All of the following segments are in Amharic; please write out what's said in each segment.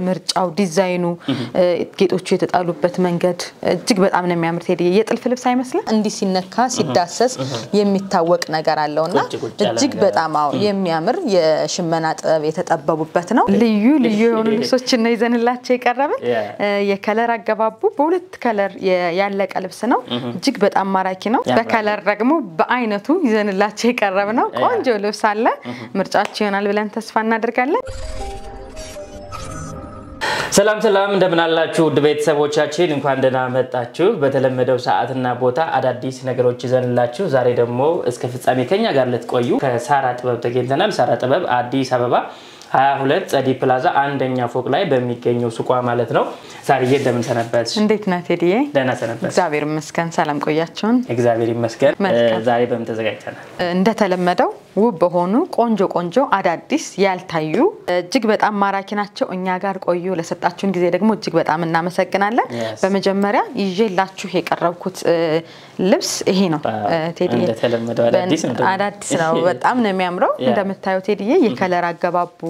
ምርጫው ዲዛይኑ ጌጦቹ የተጣሉበት መንገድ እጅግ በጣም ነው የሚያምር ቴዲ የጥልፍ ልብስ አይመስልም እንዲ ሲነካ ሲዳሰስ የሚታወቅ ነገር አለውና እጅግ በጣም የሚያምር የሽመና ጥበብ የተጠበቡበት ነው ልዩ የሆኑ ልብሶችን ነው ይዘንላችሁ የቀረበ የከለር አገባቡ በሁለት ከለር ያለቀ ልብስ ነው እጅግ በጣም ማራኪ ነው በከለር ደግሞ በአይነቱ ይዘንላችሁ የቀረበ ነው ቆንጆ ልብስ አለ ምርጫችሁ ይሆናል ብለን ተስፋ እናደርጋለን ሰላም እንደምን አላችሁ ውድ ቤተሰቦቻችን እንኳን ደህና መጣችሁ በተለመደው ሰዓትና ቦታ አዳዲስ ነገሮች ይዘንላችሁ ዛሬ ደግሞ እስከ ፍጻሜ ከኛ ጋር ልትቆዩ ከሳራ ጥበብ ተገኝተናል ሳራ ጥበብ አዲስ አበባ 22 ጸዲ ፕላዛ አንደኛ ፎቅ ላይ በሚገኘው ሱቋ ማለት ነው ዛሬ እንደምን ሰነበትሽ እንዴት ነህ ቴዲዬ ደህና ሰነበትሽ እግዚአብሔር ይመስገን ሰላም ቆያችሁን እግዚአብሔር ይመስገን ዛሬ በምን ተዘጋጅተናል እንደተለመደው ውብ በሆኑ ቆንጆ አዳዲስ ያልታዩ እጅግ በጣም ማራኪ ናቸው እኛ ጋር ቆዩ ለሰጣችሁን ጊዜ ደግሞ እጅግ በጣም እናመሰግናለን በመጀመሪያ ይዤላችሁ የቀረብኩት ልብስ ይሄ ነው ቴዲዬ እንደተለመደው አዳዲስ ነው በጣም ነው የሚያምረው እንደምታዩት ቴዲዬ የከለር አገባቡ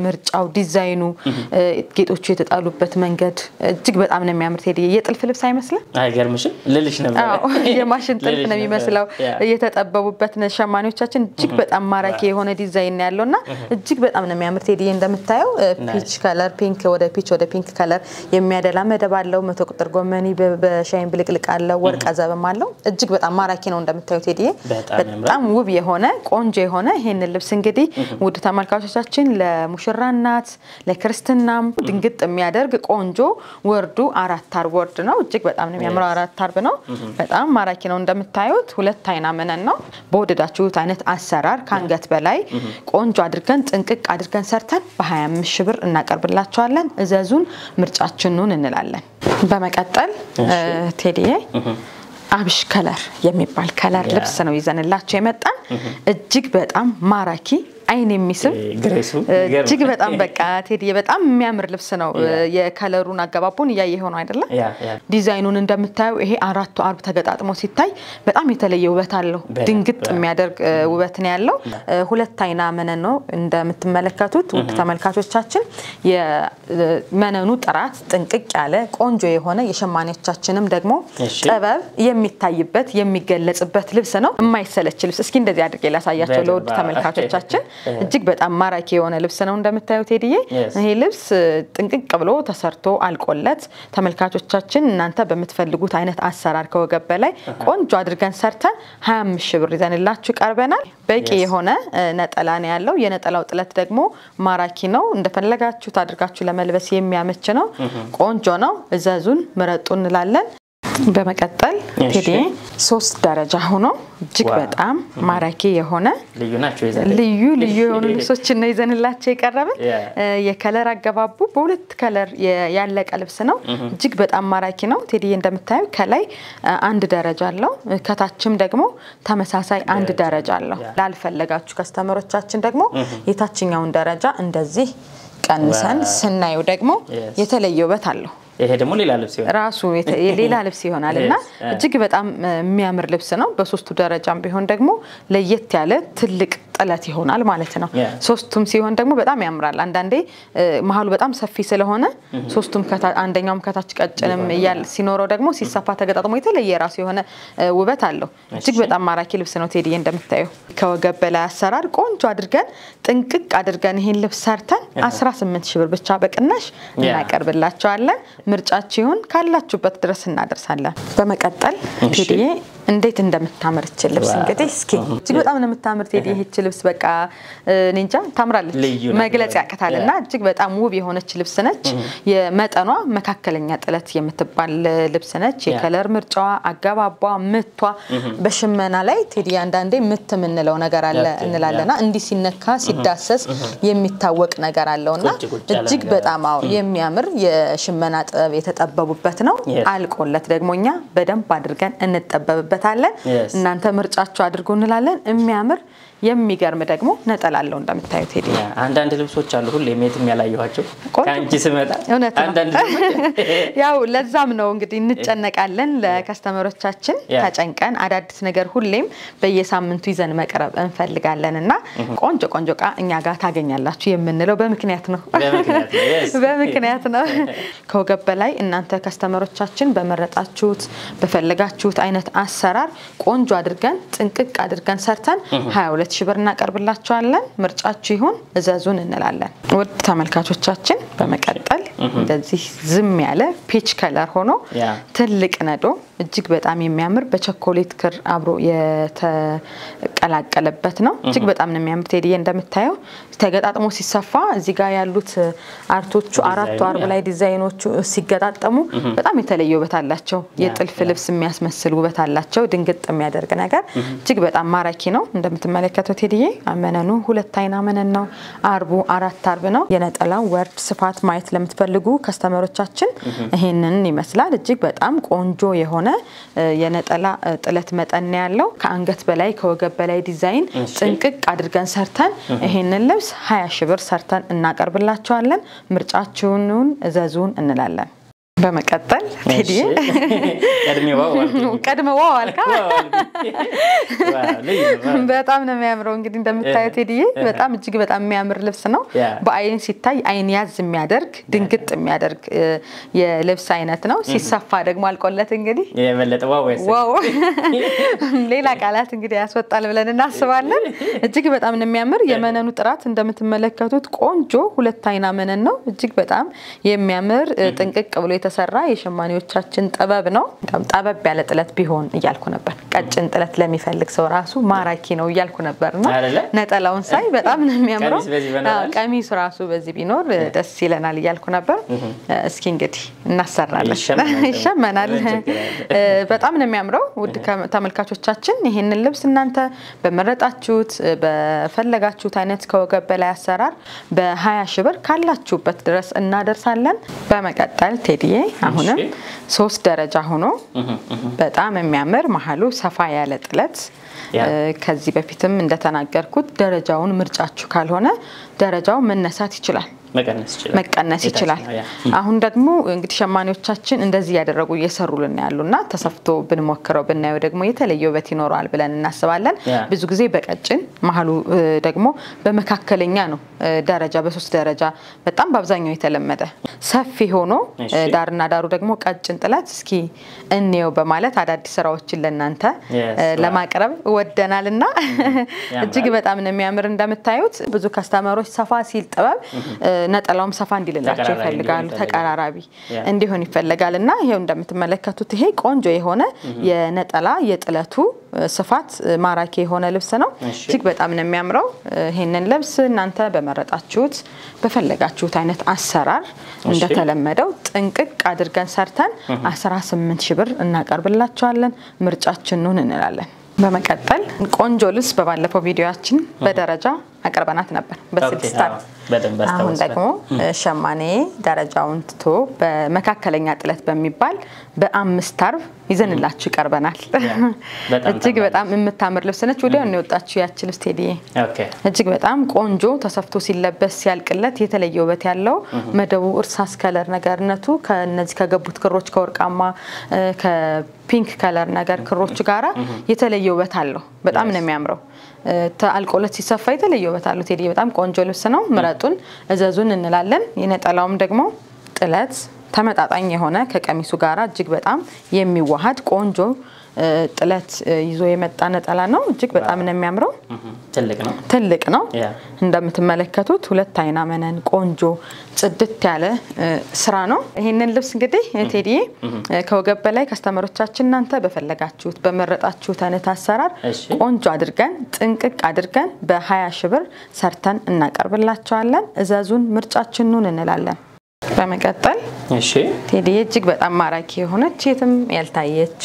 ምርጫው ዲዛይኑ ጌጦቹ የተጣሉበት መንገድ እጅግ በጣም ነው የሚያምር ቴዲዬ የጥልፍ ልብስ አይመስልም አይገርምሽም ልልሽ ነበር የማሽን ጥልፍ ነው የሚመስለው የተጠበቡበት ሸማኔዎቻችን እጅግ በጣም ማራኪ የሆነ ዲዛይን ያለውና እጅግ በጣም ነው የሚያምር ቴዲዬ እንደምታዩ ፒች ከለር ፒንክ ወደ ፒንክ ከለር የሚያደላ መደብ አለው 100 ቁጥር ጎመኒ በሻይን ብልቅልቅ አለው ወርቅ አዘበም አለው እጅግ በጣም ማራኪ ነው እንደምታዩ ቴዲዬ በጣም ውብ የሆነ ቆንጆ የሆነ ይሄን ልብስ እንግዲህ ውድ ተመልካቾቻችን ለሙሽራናት ለክርስትናም ድንግጥ የሚያደርግ ቆንጆ ወርዱ 4 አርብ ወርድ ነው እጅግ በጣም ነው የሚያምረው 4 አርብ ነው በጣም ማራኪ ነው እንደምታዩት ሁለት አይና መነን ነው በወደዳችሁት አይነት አሰራር ካንገት በላይ ቆንጆ አድርገን ጥንቅቅ አድርገን ሰርተን በ25 ሺህ ብር እናቀርብላችኋለን እዘዙን ምርጫችንን እንላለን በመቀጠል ቴዲዬ አብሽ ከለር የሚባል ከለር ልብስ ነው ይዘንላችሁ የመጣን እጅግ በጣም ማራኪ አይን የሚስብ እጅግ በጣም በቃ ቴዲዬ በጣም የሚያምር ልብስ ነው የከለሩን አገባቡን ያያየው ነው አይደለ ዲዛይኑን እንደምታዩ ይሄ አራቱ አርብ ተገጣጥሞ ሲታይ በጣም የተለየ ውበት አለው ድንግጥ የሚያደርግ ውበት ነው ያለው ሁለት አይና መነን ነው እንደምትመለከቱት ውድ ተመልካቾቻችን የመነኑ ጥራት ጥንቅቅ ያለ ቆንጆ የሆነ የሸማኔዎቻችንም ደግሞ ጥበብ የሚታይበት የሚገለጽበት ልብስ ነው የማይሰለች ልብስ እስኪ እንደዚህ አድርጌ ላሳያቸው ለውድ ተመልካቾቻችን እጅግ በጣም ማራኪ የሆነ ልብስ ነው እንደምታዩት ቴዲዬ ይሄ ልብስ ጥንቅቅ ብሎ ተሰርቶ አልቆለት ተመልካቾቻችን እናንተ በመትፈልጉት አይነት አሰራር ከወገብ በላይ ቆንጆ አድርገን ሰርተን 25 ሺህ ብር ይዘንላችሁ ቀርበናል በቂ የሆነ ነጠላ ነው ያለው የነጠላው ጥለት ደግሞ ማራኪ ነው እንደፈለጋችሁት አድርጋችሁ ለመልበስ የሚያመች ነው ቆንጆ ነው እዘዙን ምረጡ እንላለን በመቀጠል ቴዲዬ 3 ደረጃ ሆኖ እጅግ በጣም ማራኪ የሆነ ልዩ የሆኑ ልብሶችን ነው ይዘንላችሁ የቀረበ የከለር አገባቡ በሁለት ከለር ያለቀ ልብስ ነው እጅግ በጣም ማራኪ ነው ቴዲዬ እንደምታዩ ከላይ አንድ ደረጃ አለው ከታችም ደግሞ ተመሳሳይ አንድ ደረጃ አለው ላልፈለጋችሁ ከስተመሮቻችን ደግሞ የታችኛውን ደረጃ እንደዚህ ቀንሰን ስናየው ደግሞ የተለየ ውበት አለው ይሄ ደግሞ ሌላ ልብስ ይሆናል ራሱ ሌላ ልብስ ይሆናልና እጅግ በጣም የሚያምር ልብስ ነው በሶስቱ ደረጃም ቢሆን ደግሞ ለየት ያለ ትልቅ ጥለት ይሆናል ማለት ነው ሶስቱም ሲሆን ደግሞ በጣም ያምራል አንዳንዴ መሃሉ በጣም ሰፊ ስለሆነ ሶስቱም አንደኛውም ከታች ቀጭንም ይያል ሲኖረው ደግሞ ሲሰፋ ተገጣጥሞ የተለየ ራሱ የሆነ ውበት አለው እጅግ በጣም ማራኪ ልብስ ነው ቴዲዬ እንደምታዩ ከወገብ በላይ አሰራር ቆንጆ አድርገን ጥንቅቅ አድርገን ይሄን ልብስ ሰርተን 18 ሺህ ብር ብቻ በቅናሽ እናቀርብላችኋለን ምርጫችሁን ካላችሁበት ድረስ እናደርሳለን በመቀጠል ቴዲዬ እንዴት እንደምታምርች ልብስ እንግዲህ እስኪ እጅግ በጣም ነው የምታምር ቴዲዬ ይህች ልብስ በቃ ኒንጃ ታምራለች መግለጽ ያቀታልና እጅግ በጣም ውብ የሆነች ልብስ ነች የመጠኗ መካከለኛ ጥለት የምትባል ልብስ ነች የከለር ምርጫዋ አገባቧ ምቷ በሽመና ላይ ቴዲዬ አንዳንዴ ምት ምንለው ነገር አለ እንላለና እንዲ ሲነካ ሲዳሰስ የሚታወቅ ነገር አለውና እጅግ በጣም የሚያምር የሽመና ጥበብ የተጠበቡበት ነው አልቆለት ደግሞኛ በደንብ አድርገን እንጠበብበታለን እናንተ ምርጫችሁ አድርጉ እንላለን የሚያምር የሚገርም ደግሞ ነጠላ አለው እንደምታዩት ሄዲ አንዳንድ ልብሶች አሉ ሁሌ ሜትም ያላየኋቸው ካንቺ ስመጣ አንዳንድ ያው ለዛም ነው እንግዲህ እንጨነቃለን ለከስተመሮቻችን ተጨንቀን አዳዲስ ነገር ሁሌም በየሳምንቱ ይዘን መቅረብ እንፈልጋለንና ቆንጆ ቆንጆ ቃ እኛ ጋር ታገኛላችሁ የምንለው በመክንያት ነው በመክንያት ነው ከወገብ በላይ እናንተ ከስተመሮቻችን በመረጣችሁት በፈለጋችሁት አይነት አሰራር ቆንጆ አድርገን ጥንቅቅ አድርገን ሰርተን 22000 ብር እናቀርብላችኋለን ምርጫችሁ ይሁን እዘዙን እንላለን ውድ ተመልካቾቻችን በመቀጠል እንደዚህ ዝም ያለ ፒች ከለር ሆኖ ትልቅ ነዶ እጅግ በጣም የሚያምር በቸኮሌት ክር አብሮ የተቀላቀለበት ነው እጅግ በጣም ነው የሚያምር ቴዲዬ እንደምታየው ተገጣጥሞ ሲሰፋ እዚህ ጋር ያሉት አርቶቹ አራቱ አርብ ላይ ዲዛይኖቹ ሲገጣጠሙ በጣም የተለየ ውበት አላቸው የጥልፍ ልብስ የሚያስመስል ውበት አላቸው ድንግጥ የሚያደርግ ነገር እጅግ በጣም ማራኪ ነው እንደምትመለከቱት ቴዲዬ አመነኑ ሁለት አይና አመነን ነው አርቡ አራት አርብ ነው የነጠላው ወርድ ስፋት ማየት ለምትፈልጉ ከስተመሮቻችን ይሄንን ይመስላል እጅግ በጣም ቆንጆ የሆነ የነጠላ ጥለት መጠን ያለው ከአንገት በላይ ከወገብ በላይ ዲዛይን ጥንቅቅ አድርገን ሰርተን ይሄንን ልብስ 20000 ብር ሰርተን እናቀርብላችኋለን ምርጫችሁን እዘዙን እንላለን በመቀጠል ቴዲዬ ቀድመው አልካ በጣም ነው የሚያምረው እንግዲህ እንደምታዩት ቴዲዬ በጣም እጅግ በጣም የሚያምር ልብስ ነው በአይን ሲታይ አይን ያዝ የሚያደርግ ድንግጥ የሚያደርግ የልብስ አይነት ነው ሲሰፋ ደግሞ አልቆለት እንግዲህ የመለጠ ዋው ሌላ ቃላት እንግዲህ ያስወጣል ብለን እናስባለን እጅግ በጣም ነው የሚያምር የመነኑ ጥራት እንደምትመለከቱት ቆንጆ ሁለት አይና መነን ነው እጅግ በጣም የሚያምር ጥንቅቅ ብሎ የተሰራ የሸማኔዎቻችን ጥበብ ነው ጥበብ ያለ ጥለት ቢሆን እያልኩ ነበር ቀጭን ጥለት ለሚፈልግ ሰው ራሱ ማራኪ ነው እያልኩ ነበርና ነጠላውን ሳይ በጣም ነው የሚያምረው ቀሚስ ራሱ በዚህ ቢኖር ደስ ይለናል እያልኩ ነበር እስኪ እንግዲህ እናሰራለን ይሸመናል በጣም ነው የሚያምረው ውድ ተመልካቾቻችን ይሄንን ልብስ እናንተ በመረጣችሁት በፈለጋችሁት አይነት ከወገብ በላይ አሰራር በ20000 ብር ካላችሁበት ድረስ እናደርሳለን በመቀጠል ቴዲዬ አሁንም 3 ደረጃ ሆኖ በጣም የሚያምር መሐሉ ሰፋ ያለ ጥለት ከዚህ በፊትም እንደተናገርኩት ደረጃውን ምርጫችሁ ካልሆነ ደረጃው መነሳት ይችላል መቀነስ ይችላል አሁን ደግሞ እንግዲህ ሸማኔዎቻችን እንደዚህ ያደረጉ እየሰሩልን ያሉና ተሰፍቶ ብንሞክረው ብናየው ደግሞ የተለየ ውበት ይኖራል ብለን እናስባለን ብዙ ጊዜ በቀጭን መሐሉ ደግሞ በመካከለኛ ነው ደረጃ በ3 ደረጃ በጣም በአብዛኛው የተለመደ ሰፊ ሆኖ ዳርና ዳሩ ደግሞ ቀጭን ጥለት እስኪ እንየው በማለት አዳዲስ ስራዎችን ለናንተ ለማቅረብ ወደናልና እጅግ በጣም ነው የሚያምር እንደምታዩት ብዙ ከስተመሮች ሰፋ ሲል ጥበብ ነጠላውም ሰፋ እንዲልላቸው ይፈልጋሉ ተቀራራቢ እንዲሆን ይፈልጋልና ይሄው እንደምትመለከቱት ይሄ ቆንጆ የሆነ የነጠላ የጥለቱ ስፋት ማራኪ የሆነ ልብስ ነው እጅግ በጣም ነው የሚያምረው ይሄንን ልብስ እናንተ በመረጣችሁት በፈለጋችሁት አይነት አሰራር እንደተለመደው ጥንቅቅ አድርገን ሰርተን 18000 ብር እናቀርብላችኋለን ምርጫችን ነው እንላለን በመቀጠል ቆንጆ ልብስ በባለፈው ቪዲዮአችን በደረጃ አቀርበናት ነበር በ6 አሁን ደግሞ ሸማኔ ደረጃውን ትቶ በመካከለኛ ጥለት በሚባል በ5 አርብ ይዘንላችሁ ይቀርበናል እጅግ በጣም የምታምር ልብስ ነች ወዲያው ነው የወጣችሁ ያቺ ልብስ ቴዲዬ እጅግ በጣም ቆንጆ ተሰፍቶ ሲለበስ ሲያልቅለት የተለየ ውበት ያለው መደቡ እርሳስ ከለር ነገርነቱ ከነዚህ ከገቡት ክሮች ከወርቃማ ከፒንክ ከለር ነገር ክሮች ጋራ የተለየ ውበት አለው በጣም ነው የሚያምረው ታልቆለት ሲሰፋ የተለየ ውበት አለው ቴዲዬ በጣም ቆንጆ ልብስ ነው ምረጡን እዘዙን እንላለን የነጠላውም ደግሞ ጥለት ተመጣጣኝ የሆነ ከቀሚሱ ጋራ እጅግ በጣም የሚዋሃድ ቆንጆ ጥለት ይዞ የመጣ ነጠላ ነው እጅግ በጣም ነው የሚያምረው ትልቅ ነው እንደምትመለከቱት ሁለት አይና መነን ቆንጆ ጽድት ያለ ስራ ነው ይሄንን ልብስ እንግዲህ ቴዲዬ ከወገብ በላይ ከስተመሮቻችን እናንተ በፈለጋችሁት በመረጣችሁት አይነት አሰራር ቆንጆ አድርገን ጥንቅቅ አድርገን በ20000 ብር ሰርተን እናቀርብላችኋለን እዘዙን ምርጫችን ነው እንላለን በመቀጠል እሺ ቴዲዬ እጅግ በጣም ማራኪ የሆነች የትም ያልታየች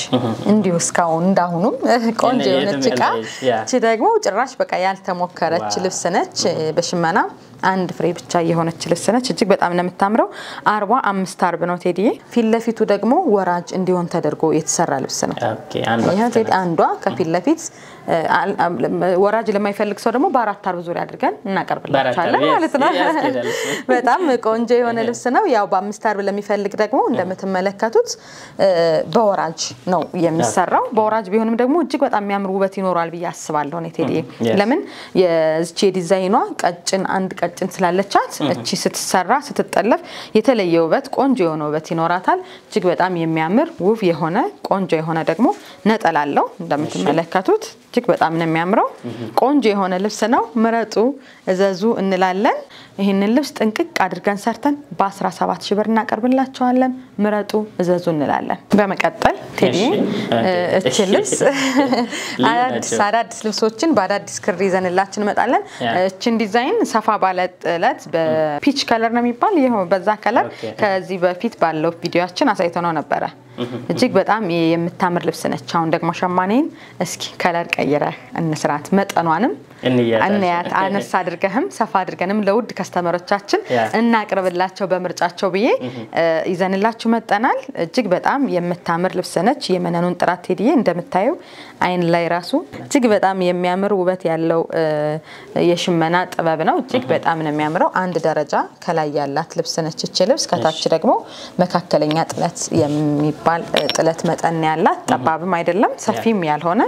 እንዲሁ እስካሁን እንዳሁኑ ቆንጆ የሆነች ቃ እቺ ደግሞ ጭራሽ በቃ ያልተሞከረች ልብስ ነች በሽመና አንድ ፍሬ ብቻ የሆነች ልብስ ነች እጅግ በጣም ነው የምታምረው 45 አርብ ነው ቴዲዬ ፊት ለፊቱ ደግሞ ወራጅ እንዲሆን ተደርጎ የተሰራ ልብስ ነው ኦኬ አንዷ ከፊት ለፊት ወራጅ ለማይፈልግ ሰው ደግሞ በአራት አርብ ዙሪያ አድርገን እናቀርብላችኋለን ማለት ነው በጣም ቆንጆ የሆነ ልብስ ነው ያው በአምስት አርብ ለሚፈልግ ደግሞ እንደምትመለከቱት በወራጅ ነው የሚሰራው በወራጅ ቢሆንም ደግሞ እጅግ በጣም የሚያምር ውበት ይኖራል ብዬ አስባለሁ ነው ቴዲዬ ለምን የዚች ዲዛይኗ ቀጭን አንድ ቀጭን ስላለቻት እቺ ስትሰራ ስትጠለፍ የተለየ ውበት ቆንጆ የሆነ ውበት ይኖራታል እጅግ በጣም የሚያምር ውብ የሆነ ቆንጆ የሆነ ደግሞ ነጠላለው እንደምትመለከቱት እጅግ በጣም ነው የሚያምረው ቆንጆ የሆነ ልብስ ነው ምረጡ እዘዙ እንላለን ይሄንን ልብስ ጥንቅቅ አድርገን ሰርተን በ17 ሺህ ብር እናቀርብላችኋለን ምረጡ እዘዙ እንላለን በመቀጠል ቴዲ እቺ ልብስ አዳዲስ ልብሶችን በአዳዲስ ክር ይዘንላችሁ እንመጣለን እቺን ዲዛይን ሰፋ ባለ ጥለት በፒች ከለር ነው የሚባል ይሄው በዛ ከለር ከዚህ በፊት ባለው ቪዲዮአችን አሳይተነው ነበር እጅግ በጣም የምታምር ልብስ ነች አሁን ደግሞ ሸማኔን እስኪ ከለር ቀይረህ እንስራት መጠኗንም እንያት አነሳ አድርገህም ሰፋ አድርገንም ለውድ ከስተመሮቻችን እናቀርብላቸው በምርጫቸው ብዬ ይዘንላችሁ መጣናል እጅግ በጣም የምታምር ልብስ ነች የመነኑን ጥራት ቴዲዬ እንደምታዩ አይን ላይ ራሱ እጅግ በጣም የሚያምር ውበት ያለው የሽመና ጥበብ ነው እጅግ በጣም ነው የሚያምረው አንድ ደረጃ ከላይ ያላት ልብስ ነች እቺ ልብስ ከታች ደግሞ መካከለኛ ጥለት የሚባል ጥለት መጠን ያላት ጠባብም አይደለም ሰፊም ያልሆነ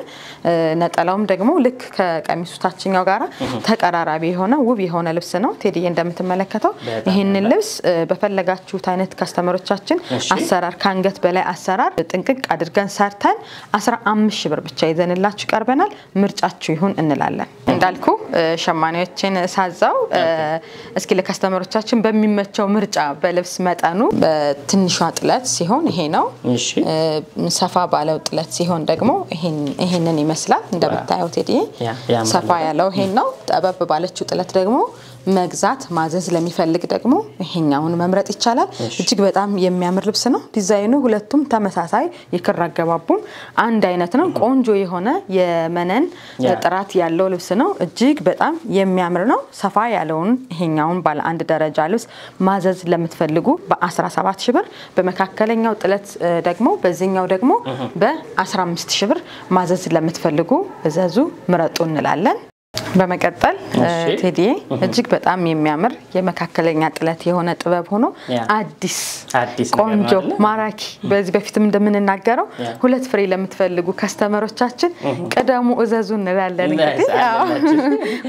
ነጠላውም ደግሞ ልክ ከቀሚሱ ታችኛው ጋራ ተቀራራቢ የሆነ ውብ የሆነ ልብስ ነው ቴዲዬ እንደምትመለከተው ይሄንን ልብስ በፈለጋችሁት አይነት ከስተመሮቻችን አሰራር ካንገት በላይ አሰራር ጥንቅቅ አድርገን ሰርተን 15 ሺህ ብር ብቻ ይዘንላችሁ ቀርበናል ምርጫችሁ ይሁን እንላለን እንዳልኩ ሸማኔዎችን ሳዛው እስኪ ለከስተመሮቻችን በሚመቸው ምርጫ በልብስ መጠኑ በትንሿ ጥለት ሲሆን ይሄ ነው እሺ ሰፋ ባለው ጥለት ሲሆን ደግሞ ይሄንን ይመስላል እንደምታዩት ቴዲዬ ሰፋ ያለው ይሄን ነው ጠበብ ባለችው ጥለት ደግሞ መግዛት ማዘዝ ለሚፈልግ ደግሞ ይሄኛውን መምረጥ ይቻላል እጅግ በጣም የሚያምር ልብስ ነው ዲዛይኑ ሁለቱም ተመሳሳይ የክር አገባቡም አንድ አይነት ነው ቆንጆ የሆነ የመነን ጥራት ያለው ልብስ ነው እጅግ በጣም የሚያምር ነው ሰፋ ያለውን ይሄኛውን ባለ አንድ ደረጃ ልብስ ማዘዝ ለምትፈልጉ በ17 ሺህ ብር በመካከለኛው ጥለት ደግሞ በዚህኛው ደግሞ በ15 ሺህ ብር ማዘዝ ለምትፈልጉ እዘዙ ምረጡ እንላለን በመቀጠል ቴዲዬ እጅግ በጣም የሚያምር የመካከለኛ ጥለት የሆነ ጥበብ ሆኖ አዲስ ቆንጆ ማራኪ በዚህ በፊትም እንደምንናገረው ሁለት ፍሬ ለምትፈልጉ ከስተመሮቻችን ቀደሙ እዘዙ እንላለን እንግዲህ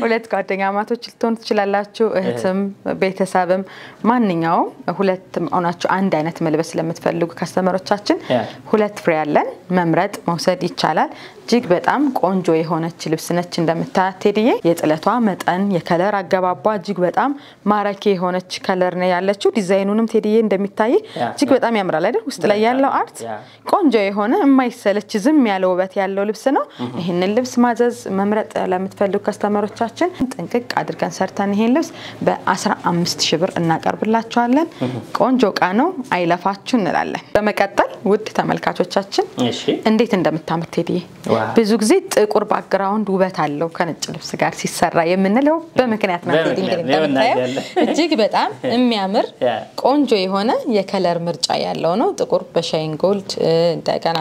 ሁለት ጓደኛማቶች ልትሆኑ ትችላላችሁ እህትም ቤተሰብም ማንኛውም ሁለትም ሆናችሁ አንድ አይነት መልበስ ለምትፈልጉ ከስተመሮቻችን ሁለት ፍሬ ያለን መምረጥ መውሰድ ይቻላል እጅግ በጣም ቆንጆ የሆነች ልብስ ነች እንደምታያት ቴዲዬ የጥለቷ መጠን የከለር አገባቧ እጅግ በጣም ማራኪ የሆነች ከለር ነው ያለችው ዲዛይኑንም ቴዲዬ እንደሚታይ እጅግ በጣም ያምራል አይደል ውስጥ ላይ ያለው አርት ቆንጆ የሆነ የማይሰለች ዝም ያለው ውበት ያለው ልብስ ነው ይሄንን ልብስ ማዘዝ መምረጥ ለምትፈልጉ ከስተመሮቻችን ጥንቅቅ አድርገን ሰርተን ይሄን ልብስ በ15 ሺህ ብር እናቀርብላችኋለን ቆንጆ ቃ ነው አይለፋችሁ እንላለን በመቀጠል ውድ ተመልካቾቻችን እንዴት እንደምታምር ቴዲዬ ብዙ ጊዜ ጥቁር ባክግራውንድ ውበት አለው ከነጭ ልብስ ጋር ሲሰራ የምንለው በመክንያት ነው እንደምታየው እጅግ በጣም የሚያምር ቆንጆ የሆነ የከለር ምርጫ ያለው ነው ጥቁር በሻይን ጎልድ እንደገና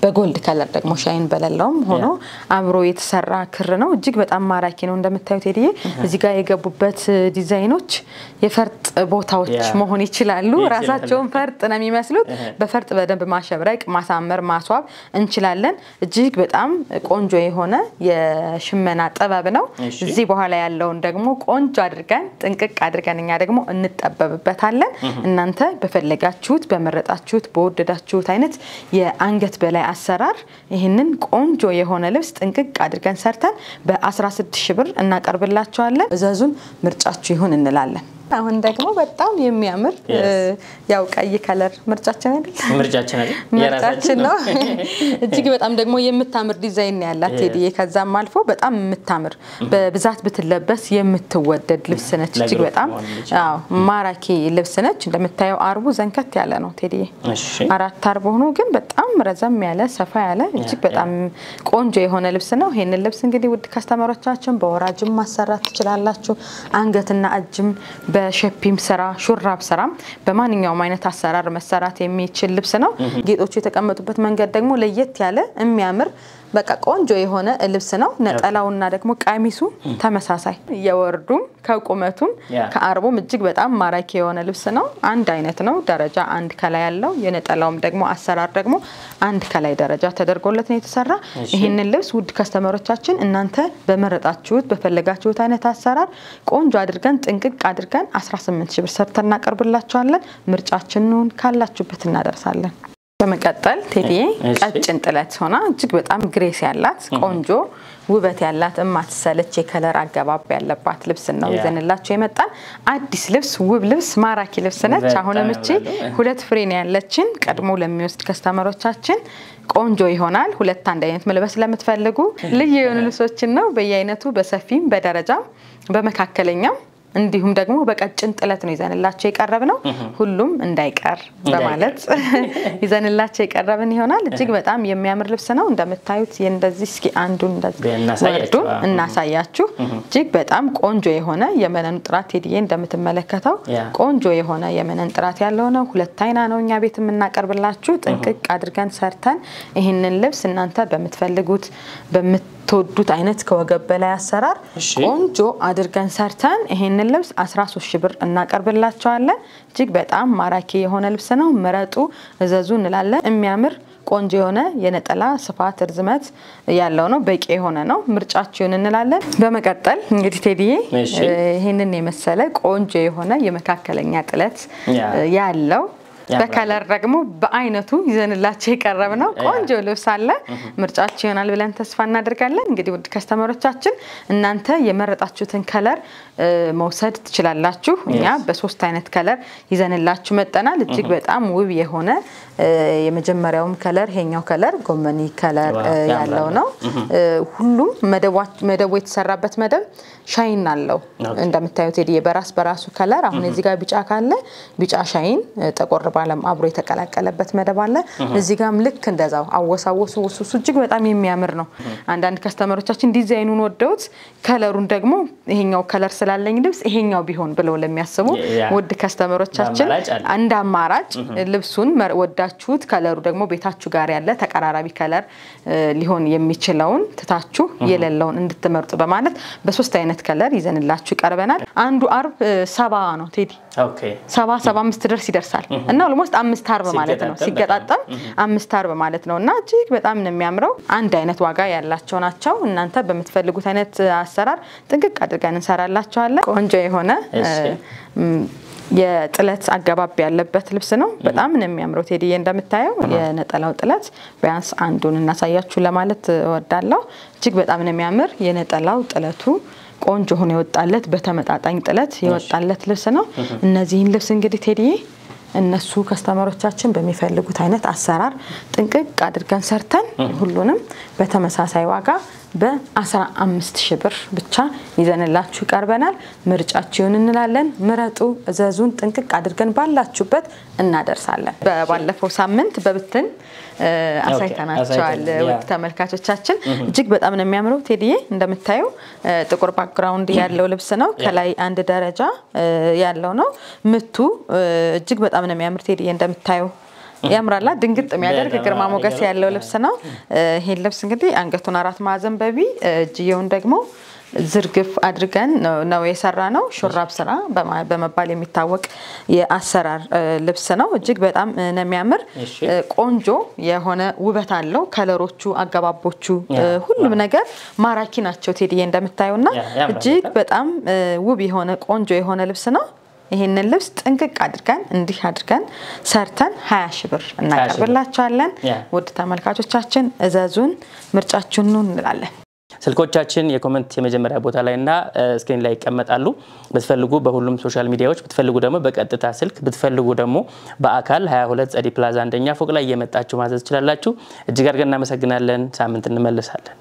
በጎልድ ከለር ደግሞ ሻይን በለለውም ሆኖ አብሮ የተሰራ ክር ነው እጅግ በጣም ማራኪ ነው እንደምታዩት ቴዲዬ እዚህ ጋር የገቡበት ዲዛይኖች የፈርጥ ቦታዎች መሆን ይችላሉ ራሳቸውን ፈርጥ ነው የሚመስሉት በፈርጥ በደንብ ማሸብረቅ ማሳመር ማስዋብ እንችላለን እጅግ በጣም ቆንጆ የሆነ የሽመና ጥበብ ነው እዚህ በኋላ ያለውን ደግሞ ቆንጆ አድርገን ጥንቅቅ አድርገን እኛ ደግሞ እንጠበብበታለን እናንተ በፈለጋችሁት በመረጣችሁት በወደዳችሁት አይነት የአንገት በላይ አሰራር ይሄንን ቆንጆ የሆነ ልብስ ጥንቅቅ አድርገን ሰርተን በ16 ሺህ ብር እናቀርብላችኋለን እዘዙን ምርጫችሁ ይሁን እንላለን አሁን ደግሞ በጣም የሚያምር ያው ቀይ ከለር ምርጫችን ነው እጅግ በጣም ደግሞ የምታምር ዲዛይን ነው ያላት ቴዲዬ ከዛም አልፎ በጣም የምታምር በብዛት ብትለበስ የምትወደድ ልብስ ነች እጅግ በጣም አዎ ማራኪ ልብስ ነች እንደምታየው አርቡ ዘንከት ያለ ነው ቴዲዬ አራት አርብ ሆኖ ግን በጣም ረዘም ያለ ሰፋ ያለ እጅግ በጣም ቆንጆ የሆነ ልብስ ነው ይሄንን ልብስ እንግዲህ ውድ ከስተመሮቻችን በወራጅም ማሰራት ትችላላችሁ አንገትና እጅም በሸፒም ስራ ሹራብ ስራ በማንኛውም አይነት አሰራር መሰራት የሚችል ልብስ ነው ጌጦቹ የተቀመጡበት መንገድ ደግሞ ለየት ያለ የሚያምር በቃ ቆንጆ የሆነ ልብስ ነው ነጠላውና ደግሞ ቀሚሱ ተመሳሳይ የወርዱም ከቁመቱም ከአርቡም እጅግ በጣም ማራኪ የሆነ ልብስ ነው አንድ አይነት ነው ደረጃ አንድ ከላይ ያለው የነጠላውም ደግሞ አሰራር ደግሞ አንድ ከላይ ደረጃ ተደርጎለት ነው የተሰራ ይሄንን ልብስ ውድ ከስተመሮቻችን እናንተ በመረጣችሁት በፈለጋችሁት አይነት አሰራር ቆንጆ አድርገን ጥንቅቅ አድርገን 18000 ብር ሰርተን እናቀርብላችኋለን ምርጫችንን ካላችሁበት እናደርሳለን በመቀጠል ቴዲዬ ቀጭን ጥለት ሆና እጅግ በጣም ግሬስ ያላት ቆንጆ ውበት ያላት ማትሰለች የከለር አገባብ ያለባት ልብስ ነው ይዘንላችሁ የመጣን አዲስ ልብስ ውብ ልብስ ማራኪ ልብስ ነች አሁንም እቺ ሁለት ፍሬ ነው ያለችን ቀድሞ ለሚወስድ ከስተመሮቻችን ቆንጆ ይሆናል ሁለት አንድ አይነት መልበስ ለምትፈልጉ ልዩ የሆኑ ልብሶችን ነው በየአይነቱ በሰፊም በደረጃም በመካከለኛም እንዲሁም ደግሞ በቀጭን ጥለት ነው ይዘንላችሁ የቀረብነው ሁሉም እንዳይቀር በማለት ይዘንላችሁ የቀረብን ይሆናል እጅግ በጣም የሚያምር ልብስ ነው እንደምታዩት እንደዚህ እስኪ አንዱን እንደዚህ እናሳያችሁ እጅግ በጣም ቆንጆ የሆነ የመነን ጥራት ቴዲዬ እንደምትመለከተው ቆንጆ የሆነ የመነን ጥራት ያለው ነው ሁለት አይና ነው እኛ ቤት የምናቀርብላችሁ ጥንቅቅ አድርገን ሰርተን ይሄንን ልብስ እናንተ በመትፈልጉት ተወዱት አይነት ከወገብ በላይ አሰራር ቆንጆ አድርገን ሰርተን ይሄንን ልብስ 13000 ብር እናቀርብላችኋለን እጅግ በጣም ማራኪ የሆነ ልብስ ነው ምረጡ እዘዙ እንላለን የሚያምር ቆንጆ የሆነ የነጠላ ስፋት ርዝመት ያለው ነው በቂ የሆነ ነው ምርጫችሁን እንላለን በመቀጠል እንግዲህ ቴዲዬ ይሄንን የመሰለ ቆንጆ የሆነ የመካከለኛ ጥለት ያለው በከለር ደግሞ በአይነቱ ይዘንላችሁ የቀረብነው ቆንጆ ልብስ አለ ምርጫችሁ ይሆናል ብለን ተስፋ እናደርጋለን እንግዲህ ውድ ከስተመሮቻችን እናንተ የመረጣችሁትን ከለር መውሰድ ትችላላችሁ እኛ በሶስት አይነት ከለር ይዘንላችሁ መጣናል እጅግ በጣም ውብ የሆነ የመጀመሪያውም ከለር ሄኛው ከለር ጎመኒ ከለር ያለው ነው ሁሉም መደቡ የተሰራበት መደብ ሻይን አለው እንደምታዩት ቴዲዬ በራሱ ከለር አሁን እዚህ ጋር ቢጫ ካለ ቢጫ ሻይን ተቆር ባለም አብሮ የተቀላቀለበት መደብ አለ እዚህ ጋርም ልክ እንደዛው አወሳወሱ ወሱሱ እጅግ በጣም የሚያምር ነው አንዳንድ ከስተመሮቻችን ዲዛይኑን ወደውት ከለሩን ደግሞ ይሄኛው ከለር ስላለኝ ልብስ ይሄኛው ቢሆን ብለው ለሚያስቡ ውድ ከስተመሮቻችን አንድ አማራጭ ልብሱን ወዳችሁት ከለሩ ደግሞ ቤታችሁ ጋር ያለ ተቀራራቢ ከለር ሊሆን የሚችለውን ትታችሁ የሌለውን እንድትመርጡ በማለት በሶስት አይነት ከለር ይዘንላችሁ ቀርበናል አንዱ አርብ 70 ነው ቴዲ ኦኬ 75 ድረስ ይደርሳል እና ኦልሞስት 5 አርብ ማለት ነው ሲገጣጣም 5 አርብ ማለት ነውና እጅግ በጣም ነው የሚያምረው አንድ አይነት ዋጋ ያላቸው ናቸው እናንተ በመትፈልጉት አይነት አሰራር ጥንቅቅ አድርገን እንሰራላችኋለን ቆንጆ የሆነ የጥለት አገባብ ያለበት ልብስ ነው በጣም ነው የሚያምረው ቴዲዬ እንደምታየው የነጠላው ጥለት ቢያንስ አንዱን እናሳያችሁ ለማለት ወዳለሁ እጅግ በጣም ነው የሚያምር የነጠላው ጥለቱ ቆንጆ ሆኖ ይወጣለት በተመጣጣኝ ጥለት ይወጣለት ልብስ ነው እነዚህን ልብስ እንግዲህ ቴዲዬ እነሱ ከስተመሮቻችን በሚፈልጉት አይነት አሰራር ጥንቅቅ አድርገን ሰርተን ሁሉንም በተመሳሳይ ዋጋ በ15000 ብር ብቻ ይዘንላችሁ ቀርበናል ምርጫችሁን እንላለን ምረጡ እዘዙን ጥንቅቅ አድርገን ባላችሁበት እናደርሳለን በባለፈው ሳምንት በብትን አሳይተናችኋል ውድ ተመልካቾቻችን እጅግ በጣም ነው የሚያምረው ቴዲዬ እንደምታዩ ጥቁር ባክግራውንድ ያለው ልብስ ነው ከላይ አንድ ደረጃ ያለው ነው ምቱ እጅግ በጣም ነው የሚያምር ቴዲዬ እንደምታዩ ያምራላ ድንግጥ የሚያደርግ ግርማ ሞገስ ያለው ልብስ ነው ይሄ ልብስ እንግዲህ አንገቱን አራት ማዕዘን በቢ እጅየውን ደግሞ ዝርግፍ አድርገን ነው የሰራነው ሹራብ ስራ በመባል የሚታወቅ የአሰራር ልብስ ነው እጅግ በጣም ነው የሚያምር ቆንጆ የሆነ ውበት አለው ከለሮቹ አገባቦቹ ሁሉም ነገር ማራኪ ናቸው ቴዲዬ እንደምታዩና እጅግ በጣም ውብ የሆነ ቆንጆ የሆነ ልብስ ነው ይሄንን ልብስ ጥንቅቅ አድርገን እንዲህ አድርገን ሰርተን 20000 ብር እናቀርብላችኋለን ውድ ተመልካቾቻችን እዘዙን ምርጫችሁን ነው እንላለን ስልኮቻችን የኮሜንት የመጀመሪያ ቦታ ላይና ስክሪን ላይ ይቀመጣሉ ብትፈልጉ በሁሉም ሶሻል ሚዲያዎች ብትፈልጉ ደግሞ በቀጥታ ስልክ ብትፈልጉ ደግሞ በአካል 22 ጸዲ ፕላዛ አንደኛ ፎቅ ላይ እየመጣችሁ ማዘዝ ትችላላችሁ እጅግ አድርገን እናመሰግናለን ሳምንት እንመለሳለን